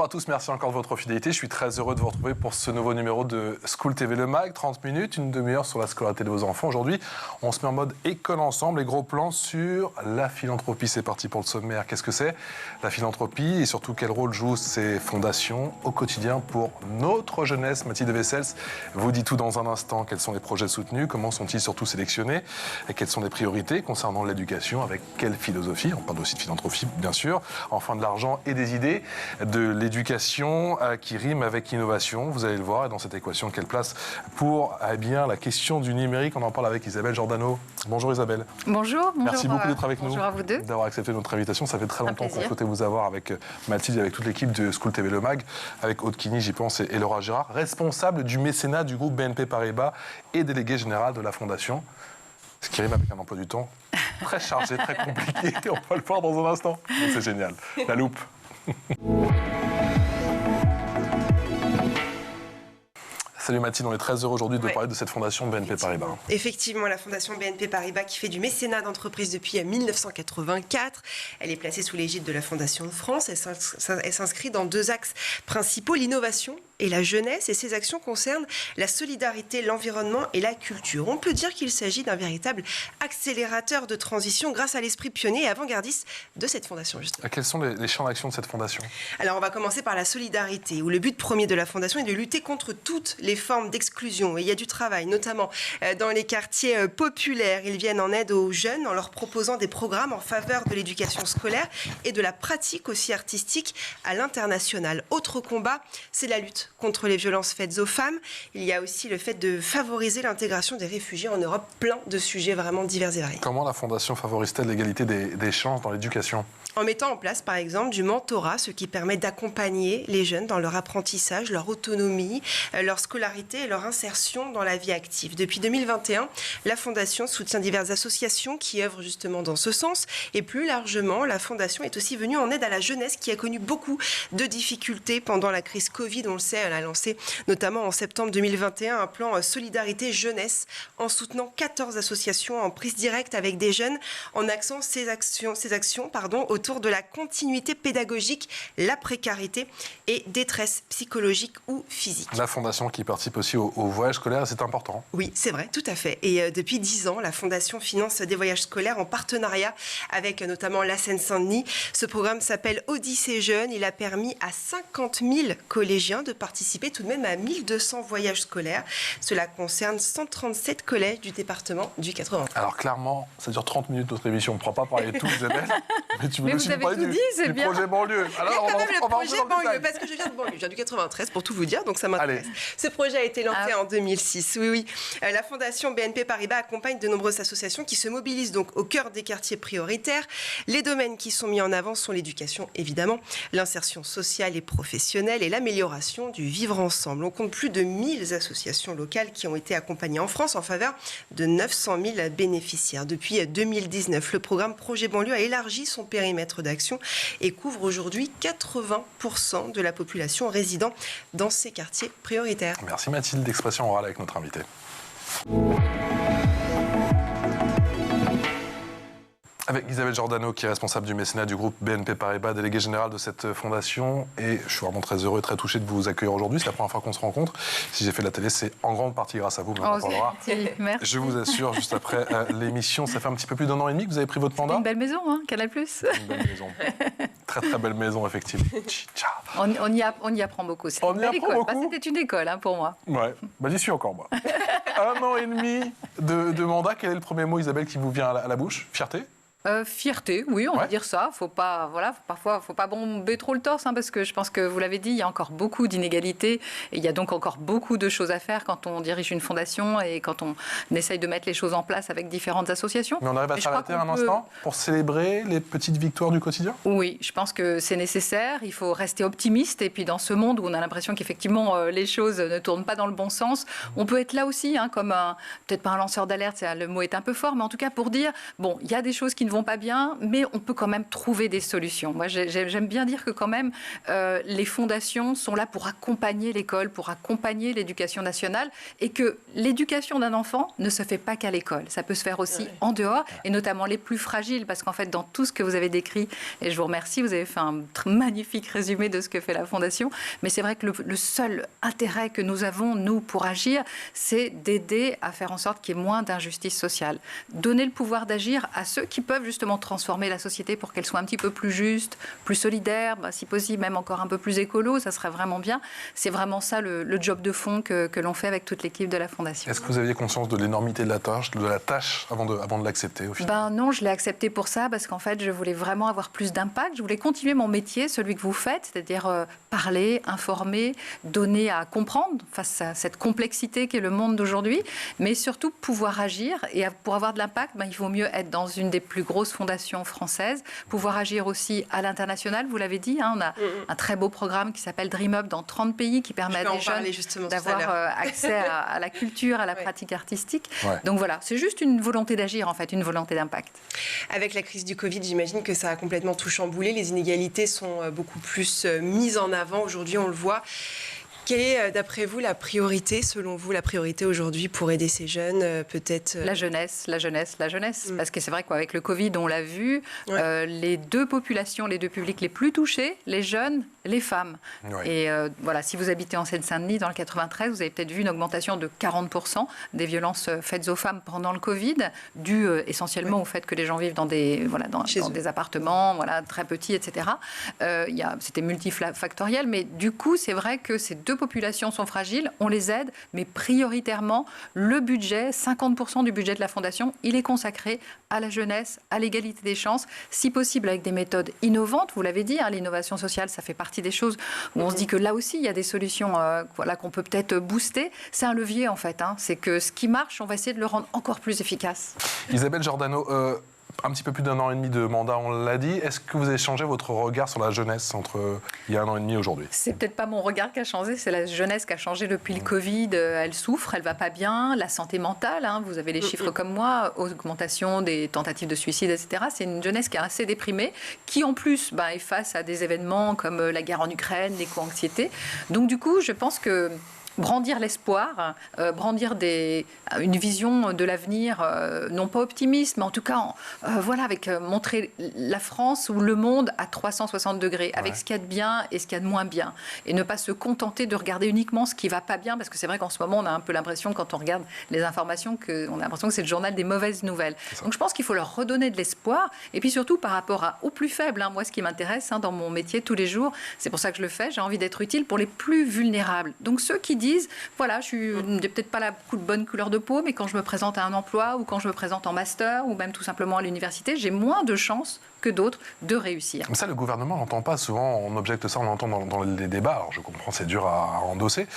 Bonjour à tous, merci encore de votre fidélité. Je suis très heureux de vous retrouver pour ce nouveau numéro de School TV Le Mag. 30 minutes, une demi-heure sur la scolarité de vos enfants. Aujourd'hui, on se met en mode école ensemble. Les gros plans sur la philanthropie. C'est parti pour le sommaire. Qu'est-ce que c'est la philanthropie et surtout quel rôle jouent ces fondations au quotidien pour notre jeunesse? Mathilde Wessels vous dit tout dans un instant. Quels sont les projets soutenus? Comment sont-ils surtout sélectionnés? Et quelles sont les priorités concernant l'éducation? Avec quelle philosophie? On parle aussi de philanthropie, bien sûr. Enfin, de l'argent et des idées. De l'éducation qui rime avec innovation. Vous allez le voir. Et dans cette équation, quelle place pour la question du numérique? On en parle avec Isabelle Giordano. Bonjour Isabelle. Bonjour. Merci beaucoup d'être avec nous. Bonjour à vous deux. D'avoir accepté notre invitation. Ça fait très longtemps qu'on souhaitait vous avoir avec Mathilde et avec toute l'équipe de School TV Le Mag, avec Aude Kini, j'y pense, et Laura Gérard, responsable du mécénat du groupe BNP Paribas et délégué général de la Fondation. Ce qui rime avec un emploi du temps très chargé, très compliqué. On va le voir dans un instant. C'est génial. La loupe. Salut Mathilde, on est très heureux aujourd'hui de parler de cette fondation BNP Paribas. Effectivement, la fondation BNP Paribas qui fait du mécénat d'entreprise depuis 1984. Elle est placée sous l'égide de la Fondation de France. Elle s'inscrit dans deux axes principaux, l'innovation et la jeunesse. Et ces actions concernent la solidarité, l'environnement et la culture. On peut dire qu'il s'agit d'un véritable accélérateur de transition grâce à l'esprit pionnier et avant-gardiste de cette fondation, justement. Quels sont les champs d'action de cette fondation? Alors, on va commencer par la solidarité, où le but premier de la fondation est de lutter contre toutes les formes d'exclusion. Et il y a du travail, notamment dans les quartiers populaires. Ils viennent en aide aux jeunes en leur proposant des programmes en faveur de l'éducation scolaire et de la pratique aussi artistique à l'international. Autre combat, c'est la lutte contre les violences faites aux femmes. Il y a aussi le fait de favoriser l'intégration des réfugiés en Europe. Plein de sujets vraiment divers et variés. Comment la fondation favorise-t-elle l'égalité des chances dans l'éducation? En mettant en place, par exemple, du mentorat, ce qui permet d'accompagner les jeunes dans leur apprentissage, leur autonomie, leur scolarité et leur insertion dans la vie active. Depuis 2021, la Fondation soutient diverses associations qui œuvrent justement dans ce sens. Et plus largement, la Fondation est aussi venue en aide à la jeunesse qui a connu beaucoup de difficultés pendant la crise Covid. On le sait, elle a lancé notamment en septembre 2021 un plan Solidarité Jeunesse en soutenant 14 associations en prise directe avec des jeunes, en axant ces actions autour de la continuité pédagogique, la précarité et détresse psychologique ou physique. La Fondation qui participe aussi au voyage scolaire, c'est important. Oui, c'est vrai, tout à fait. Et depuis 10 ans, la Fondation finance des voyages scolaires en partenariat avec notamment la Seine-Saint-Denis. Ce programme s'appelle Odyssée Jeunes. Il a permis à 50 000 collégiens de participer tout de même à 1200 voyages scolaires. Cela concerne 137 collèges du département du 80. Alors clairement, ça dure 30 minutes notre émission. On ne pourra pas parler de tout, Isabelle. Mais tu Mais vous avez tout dit, c'est bien. Projet banlieue. Alors, quand même le projet banlieue, parce que je viens de banlieue. Je viens du 93 pour tout vous dire, donc ça m'intéresse. Ce projet a été lancé en 2006. Oui. La Fondation BNP Paribas accompagne de nombreuses associations qui se mobilisent donc au cœur des quartiers prioritaires. Les domaines qui sont mis en avant sont l'éducation, évidemment, l'insertion sociale et professionnelle et l'amélioration du vivre ensemble. On compte plus de 1000 associations locales qui ont été accompagnées en France en faveur de 900 000 bénéficiaires. Depuis 2019, le programme Projet banlieue a élargi son périmètre d'action et couvre aujourd'hui 80% de la population résidant dans ces quartiers prioritaires. Merci Mathilde, d'Expression Orale avec notre invité. Avec Isabelle Giordano, qui est responsable du mécénat du groupe BNP Paribas, délégué général de cette fondation. Et je suis vraiment très heureux et très touché de vous accueillir aujourd'hui. C'est la première fois qu'on se rencontre. Si j'ai fait de la télé, c'est en grande partie grâce à vous. Mais on en parlera. Merci. Je vous assure, juste après l'émission, ça fait un petit peu plus d'1 an et demi que vous avez pris votre mandat. Une belle maison, hein, Canal+. Une belle maison. Très très belle maison, effectivement. On y apprend beaucoup. C'est une belle école. C'était une école pour moi. Ouais, j'y suis encore moi. 1 an et demi de mandat. Quel est le premier mot, Isabelle, qui vous vient à la bouche? Fierté? Fierté, oui, on va dire ça. Parfois, faut pas bomber trop le torse, parce que je pense que vous l'avez dit, il y a encore beaucoup d'inégalités et il y a donc encore beaucoup de choses à faire quand on dirige une fondation et quand on essaye de mettre les choses en place avec différentes associations. Mais on arrive à s'arrêter un instant pour célébrer les petites victoires du quotidien? Oui, je pense que c'est nécessaire. Il faut rester optimiste et puis dans ce monde où on a l'impression qu'effectivement les choses ne tournent pas dans le bon sens, on peut être là aussi, comme peut-être pas un lanceur d'alerte, le mot est un peu fort, mais en tout cas pour dire, bon, il y a des choses qui ne vont pas bien, mais on peut quand même trouver des solutions. Moi, j'aime bien dire que quand même, les fondations sont là pour accompagner l'école, pour accompagner l'éducation nationale, et que l'éducation d'un enfant ne se fait pas qu'à l'école. Ça peut se faire aussi en dehors, et notamment les plus fragiles, parce qu'en fait, dans tout ce que vous avez décrit, et je vous remercie, vous avez fait un magnifique résumé de ce que fait la Fondation, mais c'est vrai que le seul intérêt que nous avons, nous, pour agir, c'est d'aider à faire en sorte qu'il y ait moins d'injustice sociale. Donner le pouvoir d'agir à ceux qui peuvent justement transformer la société pour qu'elle soit un petit peu plus juste, plus solidaire, si possible même encore un peu plus écolo, ça serait vraiment bien. C'est vraiment ça le job de fond que l'on fait avec toute l'équipe de la Fondation. Est-ce que vous aviez conscience de l'énormité de la tâche avant de l'accepter au final? Non, je l'ai accepté pour ça parce qu'en fait, je voulais vraiment avoir plus d'impact. Je voulais continuer mon métier, celui que vous faites, c'est-à-dire parler, informer, donner à comprendre face à cette complexité qu'est le monde d'aujourd'hui, mais surtout pouvoir agir. Et pour avoir de l'impact, il vaut mieux être dans une des plus grosses fondations françaises, pouvoir agir aussi à l'international, vous l'avez dit, on a un très beau programme qui s'appelle Dream Up dans 30 pays qui permet à des jeunes d'avoir accès à la culture, à la pratique artistique. Ouais. Donc voilà, c'est juste une volonté d'agir en fait, une volonté d'impact. Avec la crise du Covid, j'imagine que ça a complètement tout chamboulé. Les inégalités sont beaucoup plus mises en avant. Aujourd'hui, on le voit. Quelle est, d'après vous, la priorité, selon vous, la priorité aujourd'hui pour aider ces jeunes, peut-être La jeunesse. Parce que c'est vrai qu'avec le Covid, on l'a vu, les deux populations, les deux publics les plus touchés, les jeunes, les femmes. Et voilà, si vous habitez en Seine-Saint-Denis, dans le 93, vous avez peut-être vu une augmentation de 40% des violences faites aux femmes pendant le Covid, due essentiellement au fait que les gens vivent dans des, dans des appartements très petits, etc. C'était multifactoriel, mais du coup, c'est vrai que ces deux populations sont fragiles, on les aide, mais prioritairement, le budget, 50% du budget de la Fondation, il est consacré à la jeunesse, à l'égalité des chances, si possible avec des méthodes innovantes. Vous l'avez dit, l'innovation sociale, ça fait partie des choses où on se dit que là aussi, il y a des solutions qu'on peut peut-être booster. C'est un levier, en fait. C'est que ce qui marche, on va essayer de le rendre encore plus efficace. Isabelle Giordano, un petit peu plus d'1 an et demi de mandat, on l'a dit. Est-ce que vous avez changé votre regard sur la jeunesse entre il y a 1 an et demi et aujourd'hui? C'est peut-être pas mon regard qui a changé, c'est la jeunesse qui a changé depuis le Covid. Elle souffre, elle va pas bien. La santé mentale, vous avez les chiffres comme moi, augmentation des tentatives de suicide, etc. C'est une jeunesse qui est assez déprimée, qui en plus est face à des événements comme la guerre en Ukraine, l'éco-anxiété. Donc du coup, je pense que brandir l'espoir, brandir une vision de l'avenir, non pas optimiste, mais en tout cas, avec montrer la France ou le monde à 360 degrés, avec ce qu'il y a de bien et ce qu'il y a de moins bien. Et ne pas se contenter de regarder uniquement ce qui ne va pas bien, parce que c'est vrai qu'en ce moment, on a un peu l'impression, quand on regarde les informations, on a l'impression que c'est le journal des mauvaises nouvelles. Donc je pense qu'il faut leur redonner de l'espoir, et puis surtout par rapport aux plus faibles. Moi, ce qui m'intéresse dans mon métier tous les jours, c'est pour ça que je le fais, j'ai envie d'être utile pour les plus vulnérables. Donc ceux qui disent, j'ai peut-être pas la bonne couleur de peau, mais quand je me présente à un emploi ou quand je me présente en master ou même tout simplement à l'université, j'ai moins de chances que d'autres de réussir. Mais ça, le gouvernement n'entend pas. Souvent, on objecte ça, on l'entend dans les débats. Alors je comprends, c'est dur à endosser.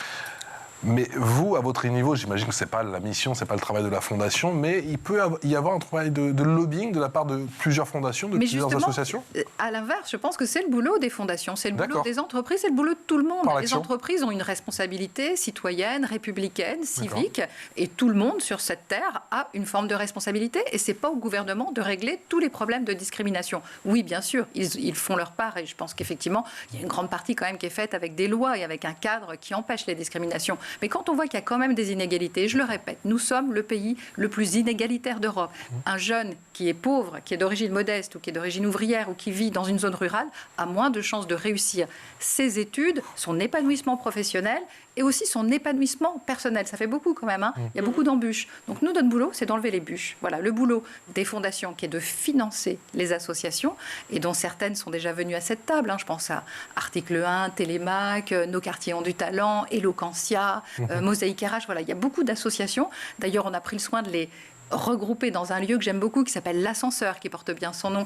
Mais vous, à votre niveau, j'imagine que ce n'est pas la mission, ce n'est pas le travail de la Fondation, mais il peut y avoir un travail de lobbying de la part de plusieurs fondations, de plusieurs associations? À l'inverse, je pense que c'est le boulot des fondations, c'est le boulot des entreprises, c'est le boulot de tout le monde. Les entreprises ont une responsabilité citoyenne, républicaine, civique, et tout le monde sur cette terre a une forme de responsabilité, et ce n'est pas au gouvernement de régler tous les problèmes de discrimination. Oui, bien sûr, ils font leur part, et je pense qu'effectivement, il y a une grande partie quand même qui est faite avec des lois et avec un cadre qui empêche les discriminations. Mais quand on voit qu'il y a quand même des inégalités, je le répète, nous sommes le pays le plus inégalitaire d'Europe. Un jeune qui est pauvre, qui est d'origine modeste ou qui est d'origine ouvrière ou qui vit dans une zone rurale a moins de chances de réussir ses études, son épanouissement professionnel et aussi son épanouissement personnel. Ça fait beaucoup quand même, Il y a beaucoup d'embûches. Donc nous, notre boulot, c'est d'enlever les bûches. Voilà, le boulot des fondations qui est de financer les associations et dont certaines sont déjà venues à cette table. Je pense à Article 1, Télémac, Nos quartiers ont du talent, Eloquentia, Mosaïque RH. Voilà, il y a beaucoup d'associations. D'ailleurs, on a pris le soin de les regrouper dans un lieu que j'aime beaucoup qui s'appelle l'Ascenseur, qui porte bien son nom,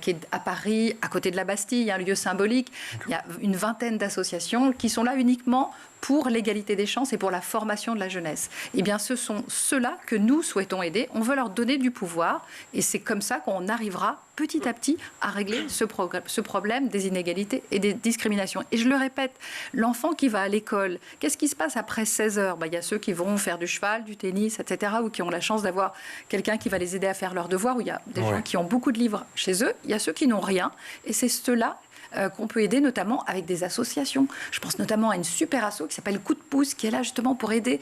qui est à Paris, à côté de la Bastille, un lieu symbolique. Il y a une vingtaine d'associations qui sont là uniquement pour l'égalité des chances et pour la formation de la jeunesse. Eh bien, ce sont ceux-là que nous souhaitons aider. On veut leur donner du pouvoir et c'est comme ça qu'on arrivera petit à petit à régler ce problème des inégalités et des discriminations. Et je le répète, l'enfant qui va à l'école, qu'est-ce qui se passe après 16 heures ? Il y a ceux qui vont faire du cheval, du tennis, etc., ou qui ont la chance d'avoir quelqu'un qui va les aider à faire leurs devoirs, ou il y a des gens qui ont beaucoup de livres chez eux, il y a ceux qui n'ont rien, et c'est ceux-là qu'on peut aider notamment avec des associations. Je pense notamment à une super asso qui s'appelle Coup de pouce, qui est là justement pour aider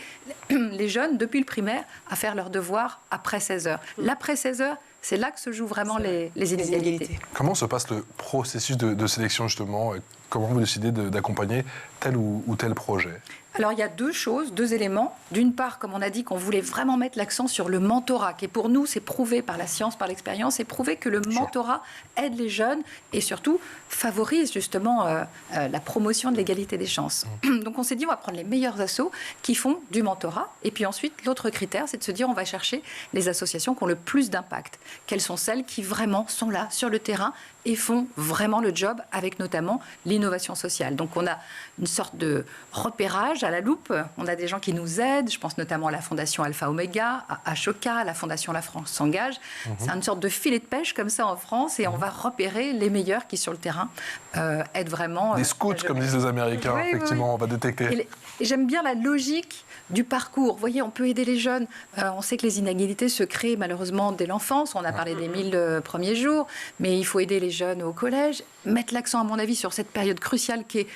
les jeunes depuis le primaire à faire leurs devoirs après 16 heures. L'après 16 heures, c'est là que se jouent vraiment les inégalités. Comment se passe le processus de sélection justement ? Comment vous décidez d'accompagner tel ou tel projet ? Alors, il y a deux éléments. D'une part, comme on a dit, qu'on voulait vraiment mettre l'accent sur le mentorat, qui pour nous, c'est prouvé par la science, par l'expérience, c'est prouvé que le mentorat aide les jeunes et surtout favorise justement la promotion de l'égalité des chances. Donc, on s'est dit, on va prendre les meilleurs assos qui font du mentorat. Et puis ensuite, l'autre critère, c'est de se dire, on va chercher les associations qui ont le plus d'impact. Quelles sont celles qui vraiment sont là, sur le terrain, et font vraiment le job avec notamment l'innovation sociale. Donc on a une sorte de repérage à la loupe. On a des gens qui nous aident. Je pense notamment à la Fondation Alpha Omega, à Ashoka, à la Fondation La France s'engage. C'est une sorte de filet de pêche comme ça en France et on va repérer les meilleurs qui sur le terrain aident vraiment. Des scouts, comme disent les Américains, effectivement, on va détecter. Et j'aime bien la logique du parcours. Vous voyez, on peut aider les jeunes. On sait que les inégalités se créent malheureusement dès l'enfance. On a parlé des 1000 premiers jours, mais il faut aider les jeunes au collège. Mettre l'accent, à mon avis, sur cette période cruciale qui est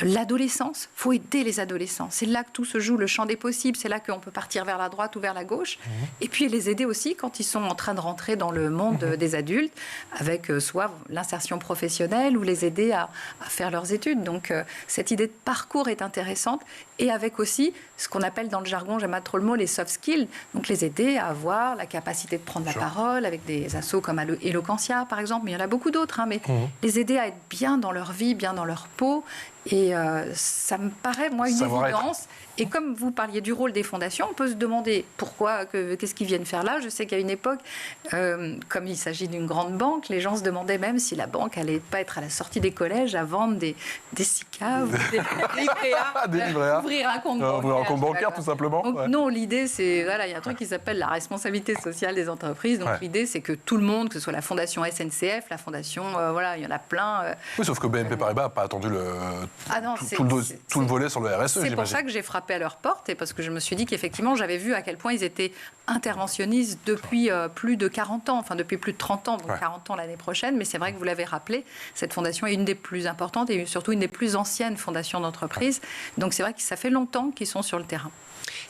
l'adolescence. Il faut aider les adolescents. C'est là que tout se joue, le champ des possibles. C'est là qu'on peut partir vers la droite ou vers la gauche. Et puis les aider aussi quand ils sont en train de rentrer dans le monde des adultes, avec soit l'insertion professionnelle ou les aider à faire leurs études. Donc cette idée de parcours est intéressante. Et avec aussi ce qu'on appelle dans le jargon, j'aime pas trop le mot, les soft skills. Donc les aider à avoir la capacité de prendre la parole avec des assos comme Eloquentia, par exemple. Mais il y en a beaucoup d'autres. Mais les aider à être bien dans leur vie, bien dans leur peau. Et ça me paraît, moi, une évidence. Et comme vous parliez du rôle des fondations, on peut se demander pourquoi, qu'est-ce qu'ils viennent faire là. Je sais qu'à une époque, comme il s'agit d'une grande banque, les gens se demandaient même si la banque allait pas être à la sortie des collèges à vendre des SICA ou des livrets A. Ouvrir un compte bancaire. Ouvrir un compte bancaire, tout simplement. Donc, non, l'idée, c'est, voilà, il y a un truc qui s'appelle la responsabilité sociale des entreprises. Donc l'idée, c'est que tout le monde, que ce soit la fondation SNCF, la fondation, voilà, il y en a plein. Oui, sauf que BNP Paribas n'a pas attendu tout le volet sur le RSE, j'imagine. C'est pour ça que j'ai frappé à leur porte et parce que je me suis dit qu'effectivement, j'avais vu à quel point ils étaient interventionnistes depuis plus de 40 ans, enfin depuis plus de 30 ans, donc 40 ans l'année prochaine. Mais c'est vrai que vous l'avez rappelé, cette fondation est une des plus importantes et surtout une des plus anciennes fondations d'entreprise. Donc c'est vrai que ça fait longtemps qu'ils sont sur le terrain.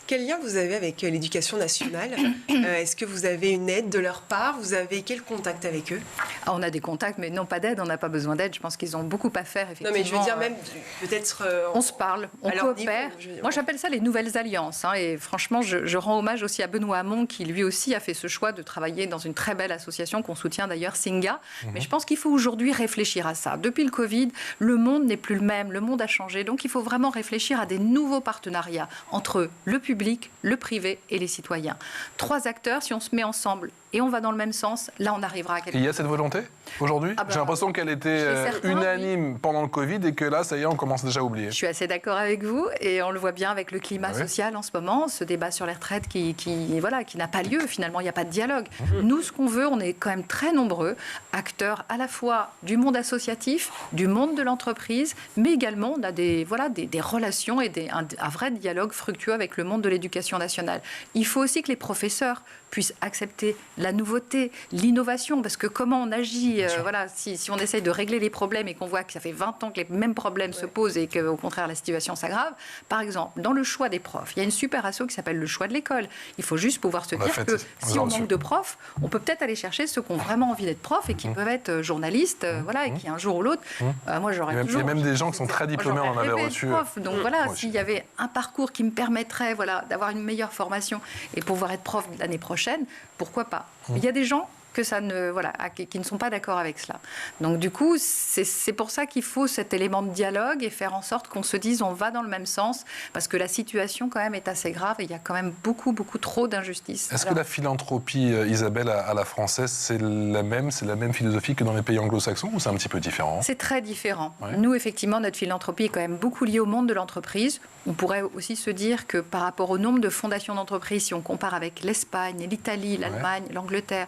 Quel lien vous avez avec l'éducation nationale ? Est-ce que vous avez une aide de leur part ? Vous avez quel contact avec eux ? On a des contacts, mais non pas d'aide, on n'a pas besoin d'aide. Je pense qu'ils ont beaucoup à faire, effectivement. Non, mais je veux dire même, peut-être... on se parle, on coopère. Moi, j'appelle ça les nouvelles alliances. Et franchement, je rends hommage aussi à Benoît Hamon, qui lui aussi a fait ce choix de travailler dans une très belle association qu'on soutient d'ailleurs, Singa. Mais je pense qu'il faut aujourd'hui réfléchir à ça. Depuis le Covid, le monde n'est plus le même, le monde a changé. Donc il faut vraiment réfléchir à des nouveaux partenariats entre le public, le privé et les citoyens. 3 acteurs, si on se met ensemble et on va dans le même sens, là on arrivera à quelque chose. Il y a cette volonté aujourd'hui ? J'ai l'impression qu'elle était unanime pendant le Covid et que là, ça y est, on commence déjà à oublier. Je suis assez d'accord avec vous et on le voit bien avec le climat social en ce moment, ce débat sur les retraites qui n'a pas lieu finalement, il n'y a pas de dialogue. Nous, ce qu'on veut, on est quand même très nombreux, acteurs à la fois du monde associatif, du monde de l'entreprise, mais également on a des relations et un vrai dialogue fructueux avec le monde de l'éducation nationale. Il faut aussi que les professeurs puissent accepter la nouveauté, l'innovation, parce que comment on agit, si on essaye de régler les problèmes et qu'on voit que ça fait 20 ans que les mêmes problèmes se posent et qu'au contraire la situation s'aggrave. Par exemple, dans le choix des profs, il y a une super asso qui s'appelle le choix de l'école. Il faut juste pouvoir se dire que si on manque de profs, on peut peut-être aller chercher ceux qui ont vraiment envie d'être profs et qui peuvent être journalistes, et qui un jour ou l'autre, moi j'aurais toujours... Il y a même des gens qui sont très diplômés, on en avait reçu. Donc s'il y avait un parcours qui me permettrait d'avoir une meilleure formation et pouvoir être prof l'année prochaine, pourquoi pas ? Il y a des gens qui ne sont pas d'accord avec cela. Donc du coup, c'est pour ça qu'il faut cet élément de dialogue et faire en sorte qu'on se dise on va dans le même sens, parce que la situation quand même est assez grave et il y a quand même beaucoup trop d'injustice. Est-ce que la philanthropie, Isabelle, à la française, c'est la même philosophie que dans les pays anglo-saxons ou c'est un petit peu différent ? C'est très différent. Nous, effectivement, notre philanthropie est quand même beaucoup liée au monde de l'entreprise. On pourrait aussi se dire que par rapport au nombre de fondations d'entreprises, si on compare avec l'Espagne, l'Italie, l'Allemagne, l'Angleterre,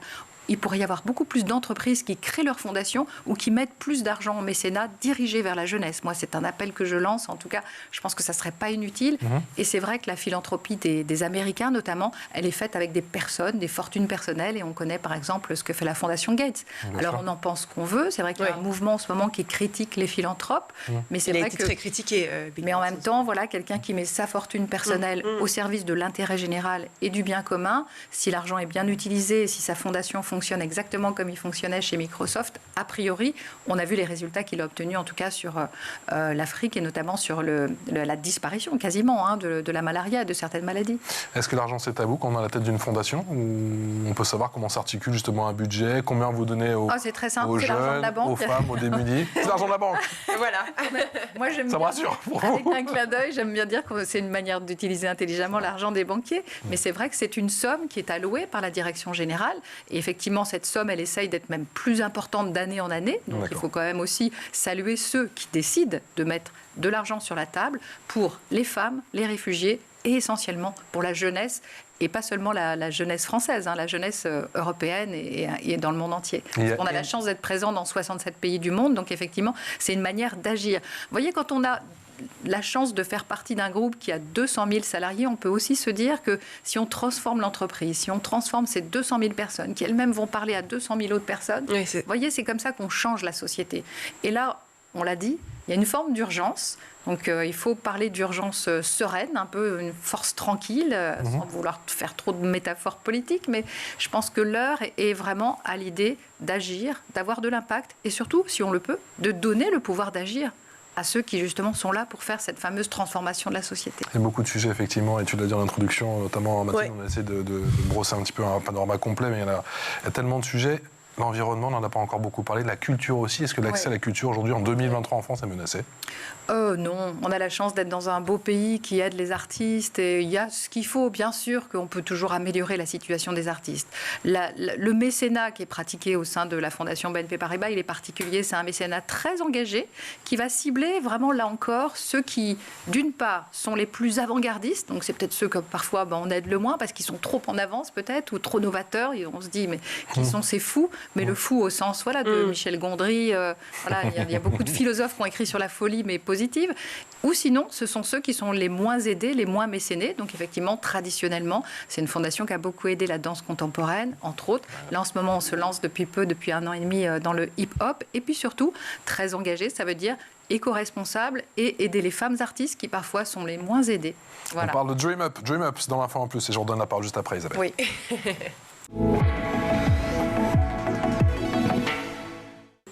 il pourrait y avoir beaucoup plus d'entreprises qui créent leur fondation ou qui mettent plus d'argent en mécénat dirigé vers la jeunesse. Moi, c'est un appel que je lance. En tout cas, je pense que ça ne serait pas inutile. Et c'est vrai que la philanthropie des Américains, notamment, elle est faite avec des personnes, des fortunes personnelles. Et on connaît, par exemple, ce que fait la Fondation Gates. Alors, on en pense qu'on veut. C'est vrai qu'il y a un mouvement en ce moment qui critique les philanthropes. Mais c'est vrai que très critiqué. Mais en même temps, voilà, quelqu'un qui met sa fortune personnelle au service de l'intérêt général et du bien commun, si l'argent est bien utilisé, si sa fondation fonctionne exactement comme il fonctionnait chez Microsoft, a priori, on a vu les résultats qu'il a obtenus, en tout cas sur l'Afrique et notamment sur la disparition quasiment de la malaria et de certaines maladies. Est-ce que l'argent c'est tabou quand on est à la tête d'une fondation, ou on peut savoir comment s'articule justement un budget, combien vous donnez aux, c'est très simple, aux c'est l'argent de la jeunes, banque. aux femmes, aux démunis? C'est l'argent de la banque. Voilà. Moi, j'aime Ça me bien, rassure pour avec vous. un clin d'œil, j'aime bien dire que c'est une manière d'utiliser intelligemment l'argent des banquiers. Mais c'est vrai que c'est une somme qui est allouée par la direction générale. Et effectivement, cette somme, elle essaye d'être même plus importante d'année en année. Donc il faut quand même aussi saluer ceux qui décident de mettre de l'argent sur la table pour les femmes, les réfugiés et essentiellement pour la jeunesse. Et pas seulement la jeunesse française, la jeunesse européenne et dans le monde entier. On a la chance d'être présent dans 67 pays du monde, donc effectivement, c'est une manière d'agir. Vous voyez, quand on a la chance de faire partie d'un groupe qui a 200 000 salariés, on peut aussi se dire que si on transforme l'entreprise, si on transforme ces 200 000 personnes, qui elles-mêmes vont parler à 200 000 autres personnes, vous voyez, c'est comme ça qu'on change la société. Et là, on l'a dit, il y a une forme d'urgence. Donc il faut parler d'urgence sereine, un peu une force tranquille, sans vouloir faire trop de métaphores politiques, mais je pense que l'heure est vraiment à l'idée d'agir, d'avoir de l'impact et surtout, si on le peut, de donner le pouvoir d'agir à ceux qui justement sont là pour faire cette fameuse transformation de la société. Il y a beaucoup de sujets effectivement, et tu l'as dit en introduction, notamment Mathilde, on a essayé de brosser un petit peu un panorama complet, mais il y a tellement de sujets. L'environnement, on n'en a pas encore beaucoup parlé, de la culture aussi. Est-ce que l'accès à la culture aujourd'hui, en 2023 en France, est menacé? Non, on a la chance d'être dans un beau pays qui aide les artistes et il y a ce qu'il faut, bien sûr, qu'on peut toujours améliorer la situation des artistes. Le mécénat qui est pratiqué au sein de la Fondation BNP Paribas, il est particulier, c'est un mécénat très engagé qui va cibler vraiment, là encore, ceux qui, d'une part, sont les plus avant-gardistes, donc c'est peut-être ceux que parfois on aide le moins parce qu'ils sont trop en avance peut-être ou trop novateurs et on se dit, mais qui sont ces fous? Mais le fou au sens de Michel Gondry, il y a beaucoup de philosophes qui ont écrit sur la folie, mais positive. Ou sinon, ce sont ceux qui sont les moins aidés, les moins mécénés. Donc effectivement, traditionnellement, c'est une fondation qui a beaucoup aidé la danse contemporaine, entre autres. Là, en ce moment, on se lance depuis 1 an et demi dans le hip-hop. Et puis surtout, très engagé, ça veut dire éco-responsable et aider les femmes artistes qui parfois sont les moins aidées. Voilà. On parle de Dream Up c'est dans l'info en plus, et je redonne la parole juste après, Isabelle. Oui.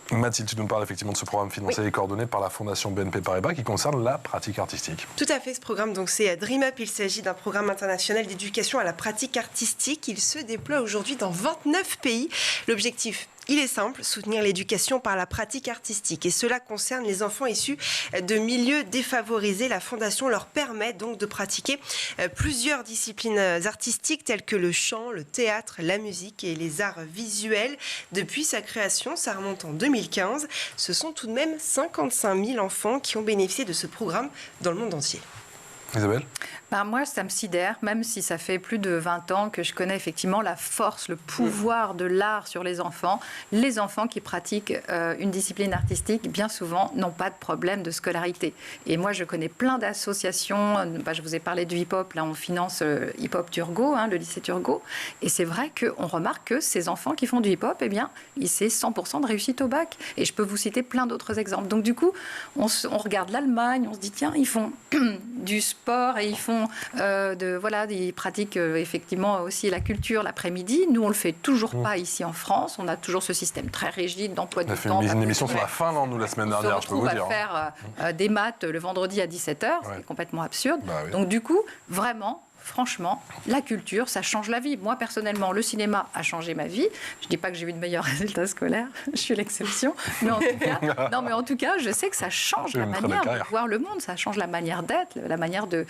Mathilde, tu nous parles effectivement de ce programme financé et coordonné par la Fondation BNP Paribas qui concerne la pratique artistique. Tout à fait, ce programme, donc c'est Dream Up. Il s'agit d'un programme international d'éducation à la pratique artistique. Il se déploie aujourd'hui dans 29 pays. L'objectif, il est simple, soutenir l'éducation par la pratique artistique. Et cela concerne les enfants issus de milieux défavorisés. La Fondation leur permet donc de pratiquer plusieurs disciplines artistiques telles que le chant, le théâtre, la musique et les arts visuels. Depuis sa création, ça remonte en 2015. Ce sont tout de même 55 000 enfants qui ont bénéficié de ce programme dans le monde entier. Isabelle ? Moi, ça me sidère, même si ça fait plus de 20 ans que je connais effectivement la force, le pouvoir de l'art sur les enfants. Les enfants qui pratiquent une discipline artistique, bien souvent, n'ont pas de problème de scolarité. Et moi, je connais plein d'associations. Je vous ai parlé du hip-hop. Là, on finance hip-hop Turgot, le lycée Turgot. Et c'est vrai qu'on remarque que ces enfants qui font du hip-hop, c'est 100% de réussite au bac. Et je peux vous citer plein d'autres exemples. Donc, du coup, on regarde l'Allemagne, on se dit, tiens, ils font du sport et ils font ils pratiquent effectivement aussi la culture l'après-midi. Nous, on le fait toujours pas ici en France. On a toujours ce système très rigide d'emploi du temps. On a fait une émission sur la Finlande, nous, la semaine dernière, je peux vous dire. On va faire des maths le vendredi à 17h. C'est complètement absurde. Oui. Donc, du coup, vraiment, franchement, la culture, ça change la vie. Moi, personnellement, le cinéma a changé ma vie. Je ne dis pas que j'ai eu de meilleurs résultats scolaires. Je suis l'exception. Mais en tout cas, je sais que ça change la manière de voir le monde. Ça change la manière d'être, la manière de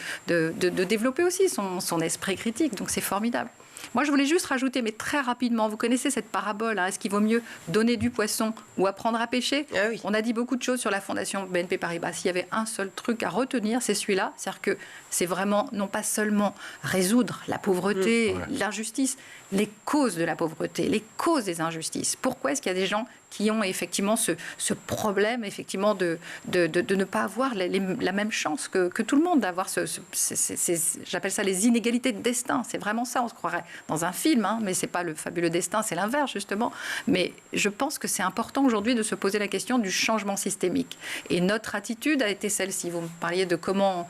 développer aussi son esprit critique. Donc, c'est formidable. Moi, je voulais juste rajouter, mais très rapidement, vous connaissez cette parabole, est-ce qu'il vaut mieux donner du poisson ou apprendre à pêcher? Oui. On a dit beaucoup de choses sur la fondation BNP Paribas. S'il y avait un seul truc à retenir, c'est celui-là. C'est-à-dire que c'est vraiment, non pas seulement résoudre la pauvreté, l'injustice, les causes de la pauvreté, les causes des injustices. Pourquoi est-ce qu'il y a des gens qui ont effectivement ce problème effectivement de ne pas avoir la même chance que tout le monde, d'avoir j'appelle ça les inégalités de destin. C'est vraiment ça, on se croirait dans un film, mais c'est pas le fabuleux destin, c'est l'inverse justement. Mais je pense que c'est important aujourd'hui de se poser la question du changement systémique. Et notre attitude a été celle-ci. Vous me parliez de comment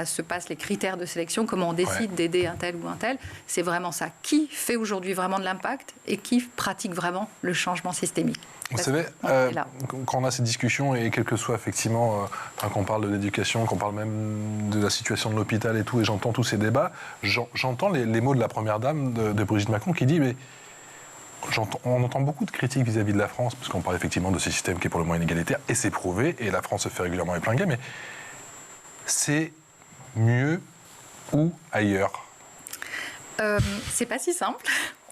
se passent les critères de sélection, comment on décide d'aider un tel ou un tel. C'est vraiment ça. Qui fait aujourd'hui vraiment de l'impact et qui pratique vraiment le changement systémique? Vous savez, quand on a ces discussions, et quel que soit effectivement, qu'on parle de l'éducation, qu'on parle même de la situation de l'hôpital et tout, et j'entends tous ces débats, j'entends les mots de la première dame, de Brigitte Macron, qui dit, mais on entend beaucoup de critiques vis-à-vis de la France, parce qu'on parle effectivement de ce système qui est pour le moins inégalitaire, et c'est prouvé, et la France se fait régulièrement épingler, mais c'est mieux ou ailleurs? C'est pas si simple.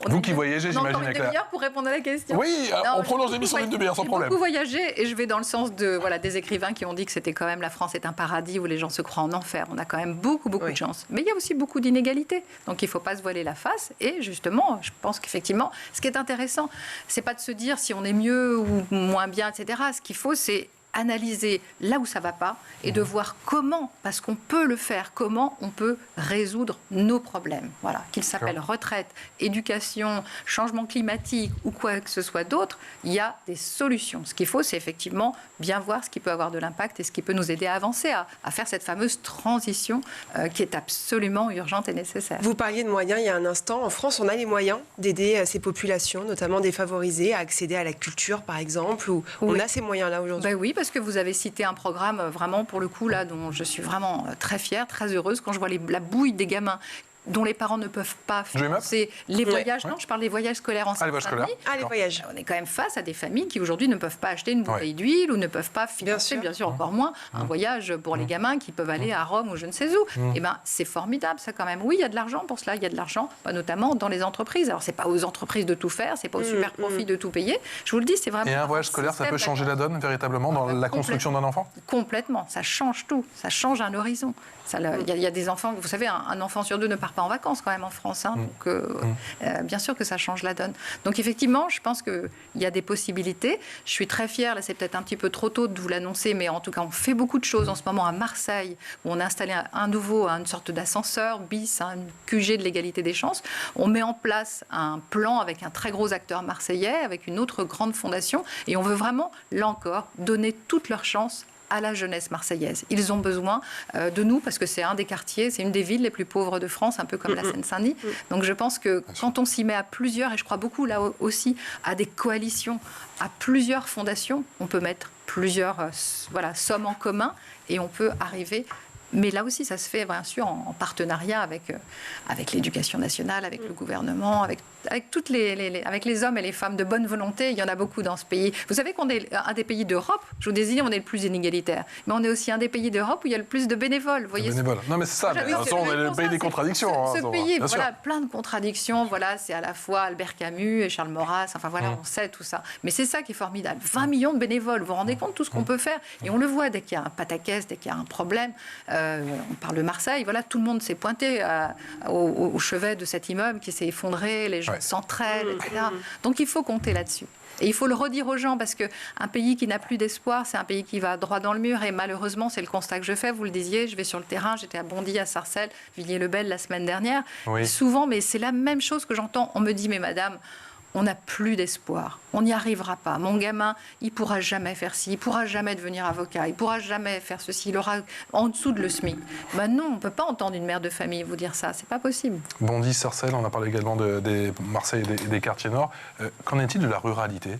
Vous qui voyagez, j'imagine. On a une demi-heure pour répondre à la question. Oui, on prolonge l'émission d'une demi-heure sans problème. J'ai beaucoup voyagé et je vais dans le sens des écrivains qui ont dit que c'était quand même la France est un paradis où les gens se croient en enfer. On a quand même beaucoup de chance. Mais il y a aussi beaucoup d'inégalités. Donc il ne faut pas se voiler la face. Et justement, je pense qu'effectivement, ce qui est intéressant, c'est pas de se dire si on est mieux ou moins bien, etc. Ce qu'il faut, c'est analyser là où ça ne va pas et de voir comment, parce qu'on peut le faire, comment on peut résoudre nos problèmes. Voilà, qu'ils s'appellent retraite, éducation, changement climatique ou quoi que ce soit d'autre, il y a des solutions. Ce qu'il faut, c'est effectivement bien voir ce qui peut avoir de l'impact et ce qui peut nous aider à avancer, à faire cette fameuse transition qui est absolument urgente et nécessaire. Vous parliez de moyens il y a un instant. En France, on a les moyens d'aider ces populations, notamment défavorisées, à accéder à la culture, par exemple, ou on a ces moyens-là aujourd'hui? Oui, parce que vous avez cité un programme vraiment, pour le coup, là, dont je suis vraiment très fière, très heureuse, quand je vois la bouille des gamins dont les parents ne peuvent pas financer les voyages. Non, je parle des voyages scolaires en Seine-Saint-Denis. Les voyages. On est quand même face à des familles qui aujourd'hui ne peuvent pas acheter une bouteille d'huile ou ne peuvent pas financer, bien sûr encore moins, un voyage pour les gamins qui peuvent aller à Rome ou je ne sais où. Eh bien, c'est formidable, ça quand même. Oui, il y a de l'argent pour cela. Il y a de l'argent, notamment dans les entreprises. Alors, c'est pas aux entreprises de tout faire, c'est pas aux super profits de tout payer. Je vous le dis, c'est vraiment. Et un voyage scolaire, ça peut changer la donne véritablement dans la construction d'un enfant? Complètement. Ça change tout. Ça change un horizon. Il y a des enfants, vous savez, un enfant sur deux ne part pas en vacances quand même en France. Donc, bien sûr que ça change la donne. Donc, effectivement, je pense qu'il y a des possibilités. Je suis très fière, là, c'est peut-être un petit peu trop tôt de vous l'annoncer, mais en tout cas, on fait beaucoup de choses en ce moment à Marseille, où on a installé une sorte d'ascenseur bis, une QG de l'égalité des chances. On met en place un plan avec un très gros acteur marseillais, avec une autre grande fondation, et on veut vraiment, là encore, donner toutes leurs chances à la jeunesse marseillaise. Ils ont besoin de nous parce que c'est un des quartiers, c'est une des villes les plus pauvres de France, un peu comme la Seine-Saint-Denis. Donc je pense que quand on s'y met à plusieurs, et je crois beaucoup là aussi à des coalitions, à plusieurs fondations, on peut mettre plusieurs sommes en commun et on peut arriver. Mais là aussi, ça se fait bien sûr en partenariat avec l'éducation nationale, avec le gouvernement, avec avec les hommes et les femmes de bonne volonté. Il y en a beaucoup dans ce pays. Vous savez qu'on est un des pays d'Europe, je vous désigne, on est le plus inégalitaire. Mais on est aussi un des pays d'Europe où il y a le plus de bénévoles. Vous voyez, Non, mais c'est ça. Mais de toute façon, on est le pays des contradictions. Ce pays, plein de contradictions. C'est à la fois Albert Camus et Charles Maurras. On sait tout ça. Mais c'est ça qui est formidable. 20 millions de bénévoles. Vous vous rendez compte de tout ce qu'on peut faire? Et on le voit dès qu'il y a un pataquès, dès qu'il y a un problème. On parle de Marseille. Tout le monde s'est pointé au chevet de cet immeuble qui s'est effondré. Les gens s'entraident, etc. Donc il faut compter là-dessus. Et il faut le redire aux gens parce qu'un pays qui n'a plus d'espoir, c'est un pays qui va droit dans le mur. Et malheureusement, c'est le constat que je fais. Vous le disiez, je vais sur le terrain. J'étais à Bondy, à Sarcelles, Villiers-le-Bel la semaine dernière. Oui. Souvent, mais c'est la même chose que j'entends. On me dit, mais madame, on n'a plus d'espoir. On n'y arrivera pas. Mon gamin, il ne pourra jamais faire ci, il ne pourra jamais devenir avocat, il ne pourra jamais faire ceci, il aura en dessous de le SMIC. Non, on ne peut pas entendre une mère de famille vous dire ça, c'est pas possible. Bondy, Sarcelles, on a parlé également des Marseille et des quartiers nord. Qu'en est-il de la ruralité ?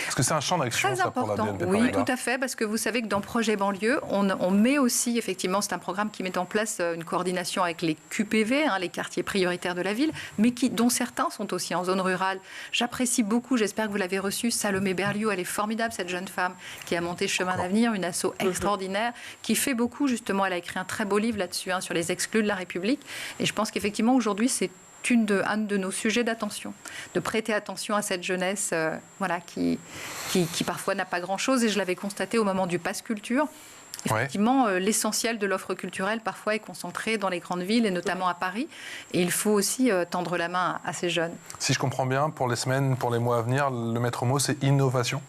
Est-ce que c'est un champ d'action très important, pour la BNP oui, tout à fait, parce que vous savez que dans Projet Banlieue, on met aussi, effectivement, c'est un programme qui met en place une coordination avec les QPV, les quartiers prioritaires de la ville, mais dont certains sont aussi en zone rurale. J'apprécie beaucoup, j'espère que vous l'avez reçue, Salomé Berliou, elle est formidable, cette jeune femme qui a monté Chemin d'Avenir, une asso extraordinaire, qui fait beaucoup, justement, elle a écrit un très beau livre là-dessus, sur les exclus de la République, et je pense qu'effectivement, aujourd'hui, c'est un de nos sujets d'attention, de prêter attention à cette jeunesse qui parfois n'a pas grand-chose. Et je l'avais constaté au moment du Pass Culture. Effectivement, l'essentiel de l'offre culturelle, parfois, est concentré dans les grandes villes, et notamment à Paris. Et il faut aussi tendre la main à ces jeunes. Si je comprends bien, pour les semaines, pour les mois à venir, le maître mot, c'est innovation.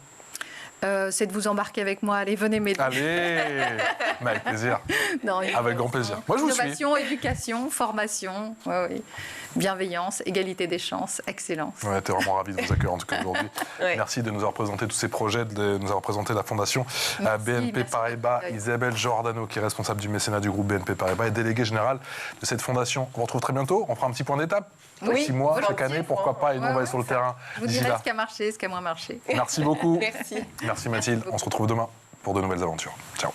C'est de vous embarquer avec moi. Allez, venez m'aider. Allez, mais avec plaisir. Non, avec grand plaisir. Moi, je vous suis. Innovation, éducation, formation, bienveillance, égalité des chances, excellence. Ouais, t'es vraiment ravi de vous accueillir en tout cas aujourd'hui. Merci de nous avoir présenté tous ces projets, de nous avoir présenté la fondation BNP Paribas. Isabelle Giordano, qui est responsable du mécénat du groupe BNP Paribas et déléguée générale de cette fondation. On vous retrouve très bientôt. On fera un petit point d'étape. 6 mois, chaque année, pourquoi pas, et nous on va aller sur le terrain. Je vous dirai ce qui a marché, ce qui a moins marché. Merci beaucoup. Merci. Merci Mathilde. On se retrouve demain pour de nouvelles aventures. Ciao.